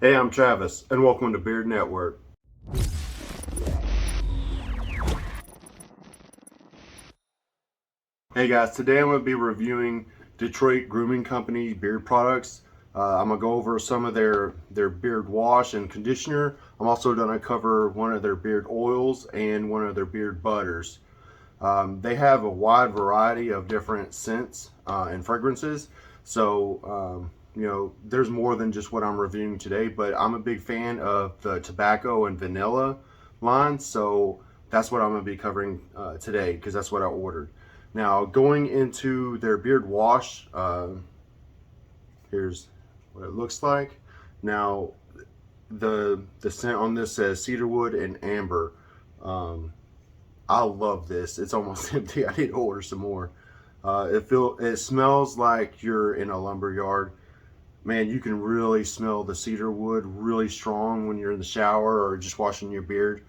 Hey, I'm Travis, and welcome to Beard Network. Hey guys, today I'm going to be reviewing Detroit Grooming Company beard products. I'm going to go over some of their beard wash and conditioner. I'm also going to cover one of their beard oils and one of their beard butters. They have a wide variety of different scents and fragrances. So, there's more than just what I'm reviewing today, but I'm a big fan of the tobacco and vanilla line. So that's what I'm going to be covering today because that's what I ordered. Now, going into their beard wash, here's what it looks like. Now, the scent on this says cedarwood and amber. Um, I love this. It's almost empty. I need to order some more. It smells like you're in a lumber yard. Man, you can really smell the cedar wood really strong when you're in the shower or just washing your beard.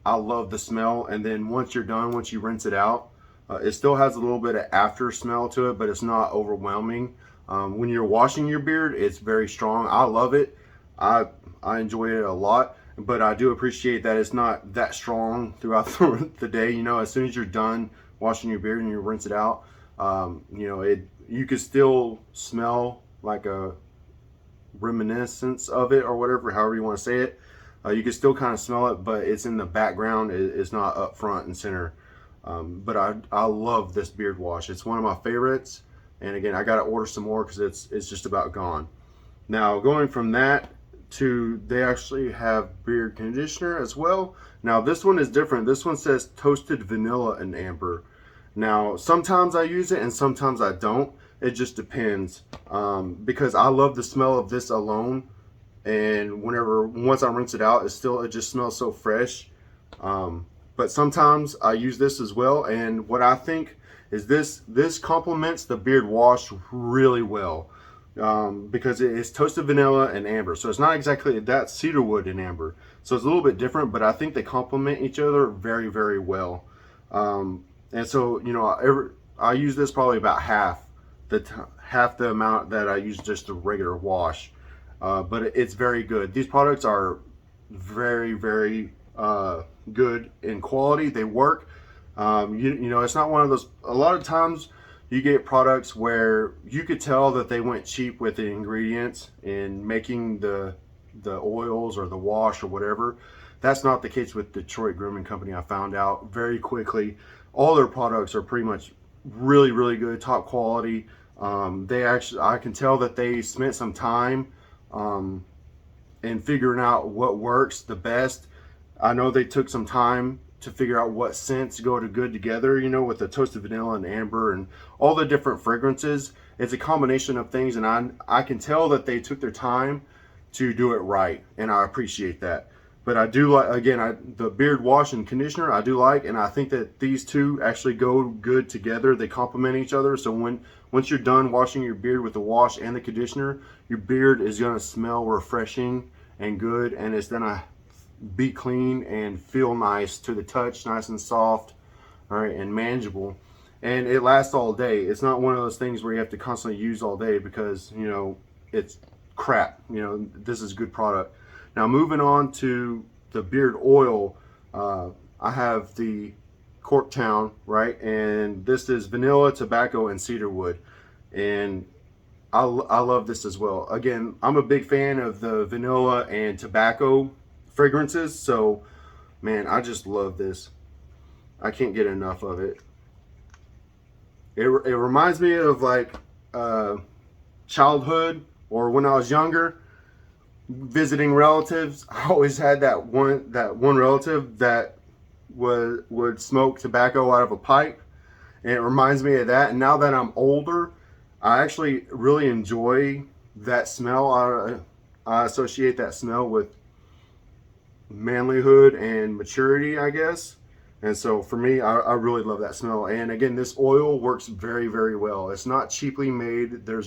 I love the smell. And then once you're done, once you rinse it out, it still has a little bit of after smell to it, but it's not overwhelming. When you're washing your beard, it's very strong. I love it. I I enjoy it a lot, but I do appreciate that it's not that strong throughout the day. As soon as you're done washing your beard and you rinse it out, you could still smell like a reminiscence of it or whatever, however you want to say it. You can still kind of smell it, but it's in the background. It's not up front and center. But I love this beard wash. It's one of my favorites. And again, I got to order some more because it's just about gone. Now, going from that to they actually have beard conditioner as well. Now, this one is different. This one says toasted vanilla and amber. Now, sometimes I use it and sometimes I don't. It just depends because I love the smell of this alone. And once I rinse it out, it just smells so fresh. But sometimes I use this as well. And what I think is this complements the beard wash really well because it's toasted vanilla and amber. So it's not exactly that cedarwood and amber. So it's a little bit different, but I think they complement each other very, very well. And so, I use this probably about half the amount that I use just a regular wash. But it's very good. These products are very, very good in quality. They work. It's not one of those. A lot of times, you get products where you could tell that they went cheap with the ingredients in making the oils or the wash or whatever. That's not the case with Detroit Grooming Company. I found out very quickly. All their products are pretty much really, really good, top quality. I can tell that they spent some time in figuring out what works the best. I know they took some time to figure out what scents go to good together, with the toasted vanilla and amber and all the different fragrances. It's a combination of things, and I can tell that they took their time to do it right, and I appreciate that. But I do like, again, the beard wash and conditioner I do like, and I think that these two actually go good together. They complement each other. So once you're done washing your beard with the wash and the conditioner, your beard is gonna smell refreshing and good, and it's gonna be clean and feel nice to the touch, nice and soft, all right, and manageable. And it lasts all day. It's not one of those things where you have to constantly use all day because it's crap. This is good product. Now, moving on to the beard oil, I have the Corktown, right? And this is vanilla, tobacco, and cedarwood. And I love this as well. Again, I'm a big fan of the vanilla and tobacco fragrances. So, man, I just love this. I can't get enough of it. It reminds me of like childhood or when I was younger visiting relatives. I always had that one relative that would smoke tobacco out of a pipe, and it reminds me of that. And now that I'm older, I actually really enjoy that smell. I associate that smell with manlyhood and maturity, I guess. And so for me, I really love that smell. And again, this oil works very, very well. It's not cheaply made. They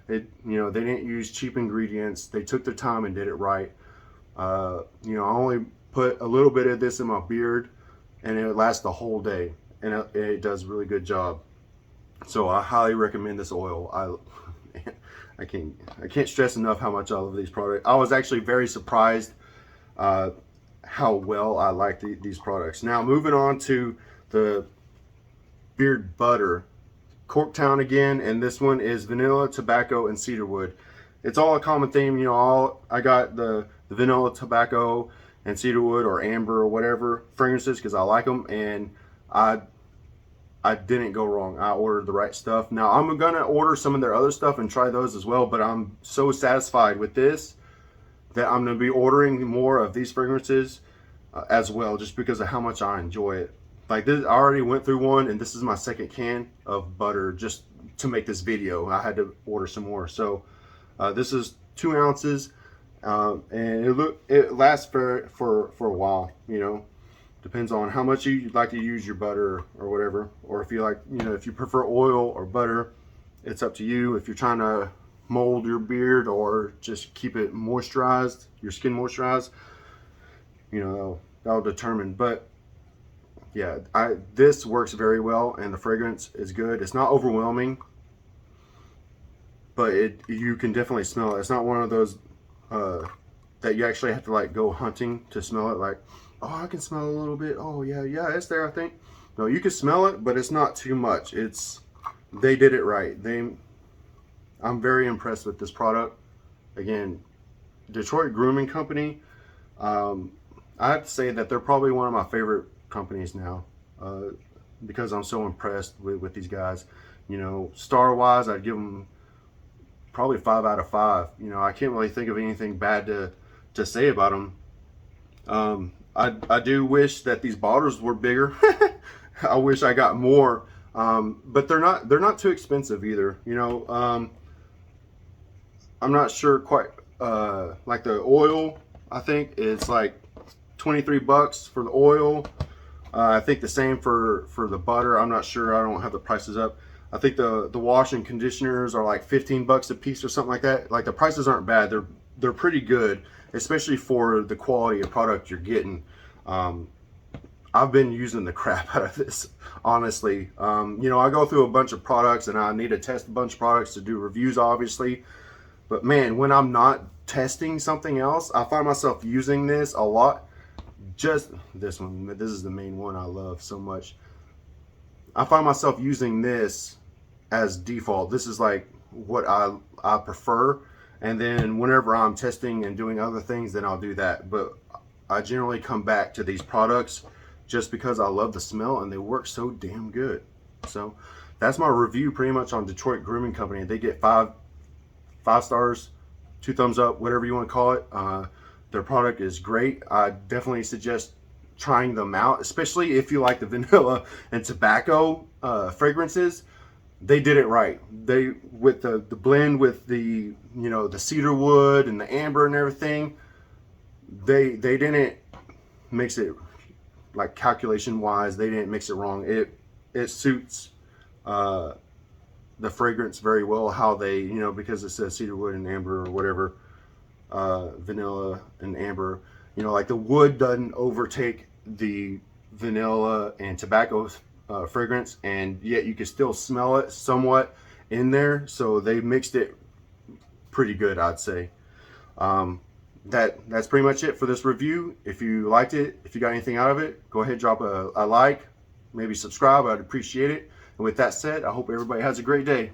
didn't use cheap ingredients. They took their time and did it right. I only put a little bit of this in my beard, and it lasts the whole day, and it does a really good job. So I highly recommend this oil. I can't stress enough how much I love these products. I was actually very surprised how well I like these products. Now moving on to the beard butter, Corktown again, and this one is vanilla, tobacco, and cedarwood. It's all a common theme, you know. I got the vanilla, tobacco, and cedarwood or amber or whatever fragrances because I like them, and I didn't go wrong. I ordered the right stuff. Now I'm gonna order some of their other stuff and try those as well, but I'm so satisfied with this that I'm gonna be ordering more of these fragrances as well, just because of how much I enjoy it. Like this, I already went through one, and this is my second can of butter just to make this video. I had to order some more. So this is 2 ounces, and it lasts for a while. You know, depends on how much you like to use your butter or whatever, or if you like, you know, if you prefer oil or butter, it's up to you. If you're trying to mold your beard or just keep it moisturized, your skin moisturized, you know, that'll determine. But yeah, this works very well, and the fragrance is good. It's not overwhelming, but you can definitely smell it. It's not one of those that you actually have to like go hunting to smell it. Like, oh, I can smell a little bit. Oh yeah, it's there, I think. No, you can smell it, but it's not too much. They did it right. I'm very impressed with this product. Again, Detroit Grooming Company. I have to say that they're probably one of my favorite companies now, because I'm so impressed with these guys. You know, star wise, I'd give them probably 5 out of 5. You know, I can't really think of anything bad to say about them. I do wish that these bottles were bigger. I wish I got more, but they're not too expensive either. You know, I'm not sure quite. Like the oil, I think it's like $23 for the oil. I think the same for the butter. I'm not sure. I don't have the prices up. I think the wash and conditioners are like $15 a piece or something like that. Like the prices aren't bad. They're pretty good, especially for the quality of product you're getting. I've been using the crap out of this, honestly. You know, I go through a bunch of products and I need to test a bunch of products to do reviews, obviously. But man, when I'm not testing something else, I find myself using this a lot. Just this one, this is the main one I love so much. I find myself using this as default. This is like what I prefer. And then whenever I'm testing and doing other things, then I'll do that. But I generally come back to these products just because I love the smell and they work so damn good. So that's my review pretty much on Detroit Grooming Company. They get 5 stars, 2 thumbs up, whatever you want to call it. Their product is great. I definitely suggest trying them out, especially if you like the vanilla and tobacco fragrances. They did it right. They, with the blend with the, you know, the cedar wood and the amber and everything, they didn't mix it like calculation wise. They didn't mix it wrong. It suits the fragrance very well, how they, you know, because it says cedar wood and amber or whatever, vanilla and amber, you know, like the wood doesn't overtake the vanilla and tobacco fragrance, and yet you can still smell it somewhat in there. So they mixed it pretty good, I'd say. That's pretty much it for this review. If you liked it, if you got anything out of it, go ahead, drop a like, maybe subscribe. I'd appreciate it. And with that said, I hope everybody has a great day.